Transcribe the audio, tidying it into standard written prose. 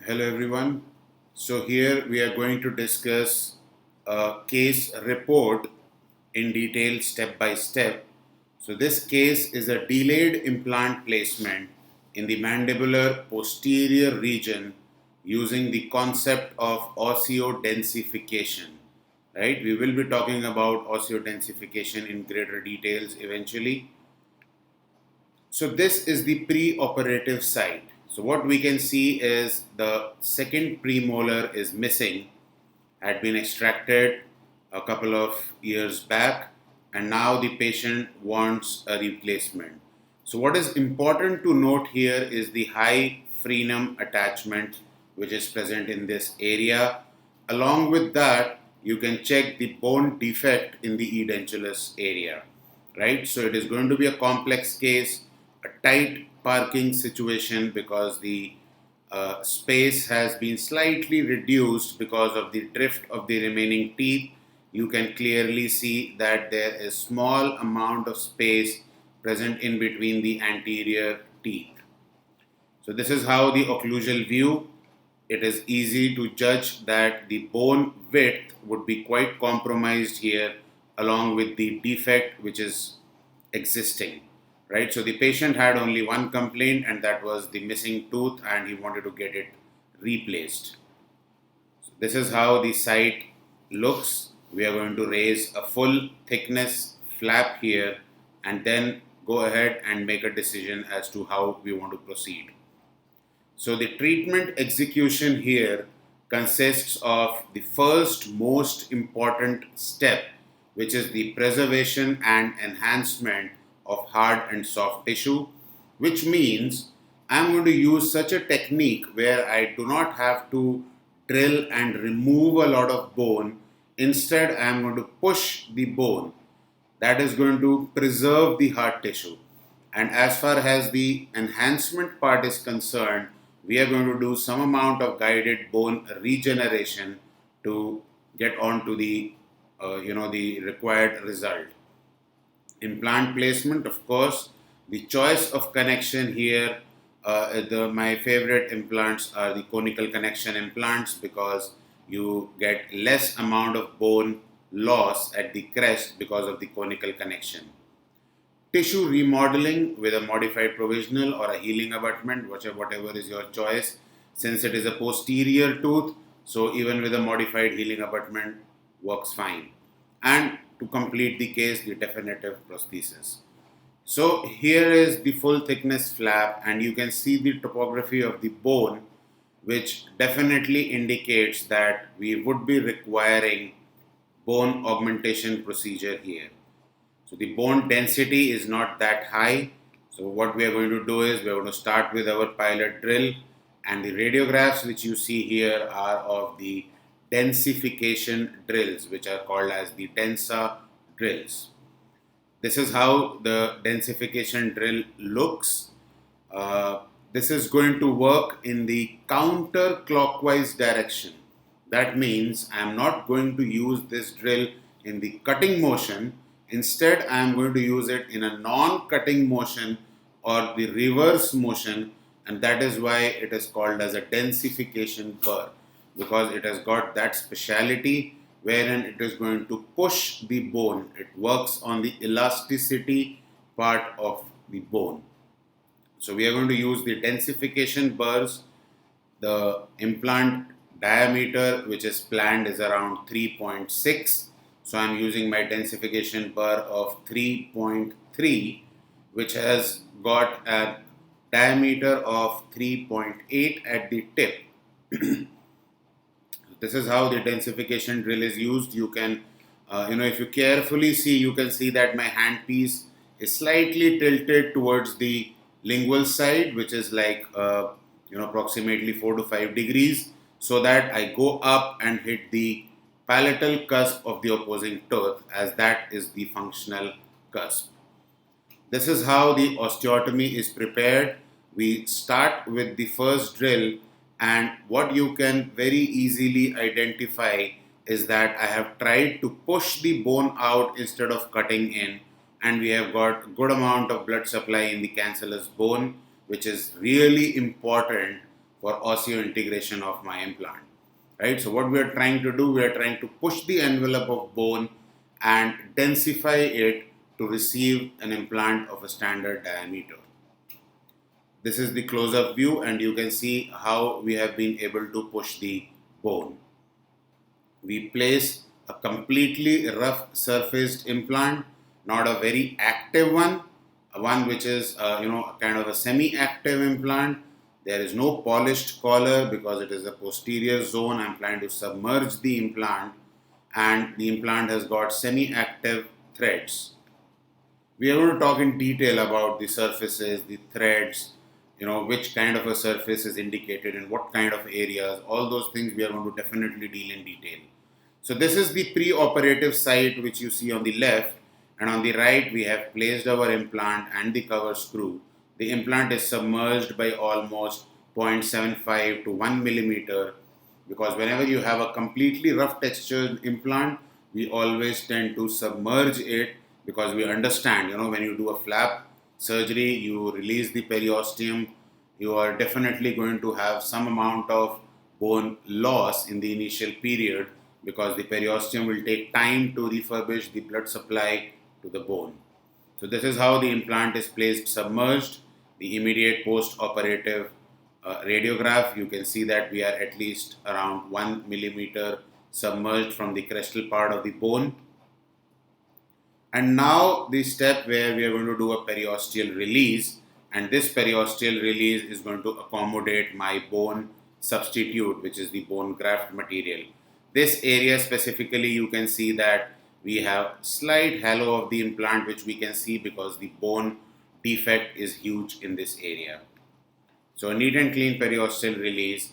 Hello everyone. So here we are going to discuss a case report in detail step by step. So this case is a delayed implant placement in the mandibular posterior region using the concept of osseo-densification. Right? We will be talking about osseo-densification in greater details eventually. So this is the pre-operative site. So what we can see is the second premolar is missing, had been extracted a couple of years back, and now the patient wants a replacement. So what is important to note here is the high frenum attachment which is present in this area. Along with that, you can check the bone defect in the edentulous area, right? So it is going to be a complex case, a tight parking situation because the space has been slightly reduced because of the drift of the remaining teeth. You can clearly see that there is small amount of space present in between the anterior teeth. So this is how the occlusal view. It is easy to judge that the bone width would be quite compromised here along with the defect which is existing, right? So the patient had only one complaint, and that was the missing tooth, and he wanted to get it replaced. So this is how the site looks. We are going to raise a full thickness flap here and then go ahead and make a decision as to how we want to proceed. So the treatment execution here consists of the first most important step, which is the preservation and enhancement of hard and soft tissue, which means I'm going to use such a technique where I do not have to drill and remove a lot of bone. Instead, I'm going to push the bone. That is going to preserve the hard tissue. And as far as the enhancement part is concerned, we are going to do some amount of guided bone regeneration to get on to the the required result. Implant placement, of course, the choice of connection here. My favorite implants are the conical connection implants because you get less amount of bone loss at the crest because of the conical connection. Tissue remodeling with a modified provisional or a healing abutment, whatever is your choice. Since it is a posterior tooth, so even with a modified healing abutment works fine. And to complete the case, the definitive prosthesis. So here is the full thickness flap, and you can see the topography of the bone, which definitely indicates that we would be requiring bone augmentation procedure here. So the bone density is not that high. So what we are going to do is we are going to start with our pilot drill, and the radiographs which you see here are of the densification drills, which are called as the Densa drills. This is how the densification drill looks. This is going to work in the counterclockwise direction. That means I am not going to use this drill in the cutting motion. Instead, I am going to use it in a non-cutting motion or the reverse motion, and that is why it is called as a densification burr, because it has got that speciality wherein it is going to push the bone. It works on the elasticity part of the bone. So we are going to use the densification burrs. The implant diameter which is planned is around 3.6. So I'm using my densification burr of 3.3, which has got a diameter of 3.8 at the tip. This is how the densification drill is used. You can, if you carefully see, you can see that my handpiece is slightly tilted towards the lingual side, which is like, approximately 4 to 5 degrees, so that I go up and hit the palatal cusp of the opposing tooth, as that is the functional cusp. This is how the osteotomy is prepared. We start with the first drill, and what you can very easily identify is that I have tried to push the bone out instead of cutting in, and we have got good amount of blood supply in the cancellous bone, which is really important for osseointegration of my implant. Right? So what we are trying to do, we are trying to push the envelope of bone and densify it to receive an implant of a standard diameter. This is the close-up view, and you can see how we have been able to push the bone. We place a completely rough surfaced implant, not a very active one, one which is kind of a semi-active implant. There is no polished collar because it is a posterior zone. I'm trying to submerge the implant, and the implant has got semi-active threads. We are going to talk in detail about the surfaces, the threads, which kind of a surface is indicated in what kind of areas. All those things we are going to definitely deal in detail. So this is the pre-operative site which you see on the left, and on the right we have placed our implant and the cover screw. The implant is submerged by almost 0.75 to 1 millimeter, because whenever you have a completely rough textured implant, we always tend to submerge it, because we understand, when you do a flap surgery, you release the periosteum, you are definitely going to have some amount of bone loss in the initial period, because the periosteum will take time to refurbish the blood supply to the bone. So this is how the implant is placed submerged. The immediate post-operative radiograph, you can see that we are at least around 1 millimeter submerged from the crestal part of the bone. And now the step where we are going to do a periosteal release, and this periosteal release is going to accommodate my bone substitute, which is the bone graft material. This area specifically, you can see that we have slight halo of the implant, which we can see because the bone defect is huge in this area. So a neat and clean periosteal release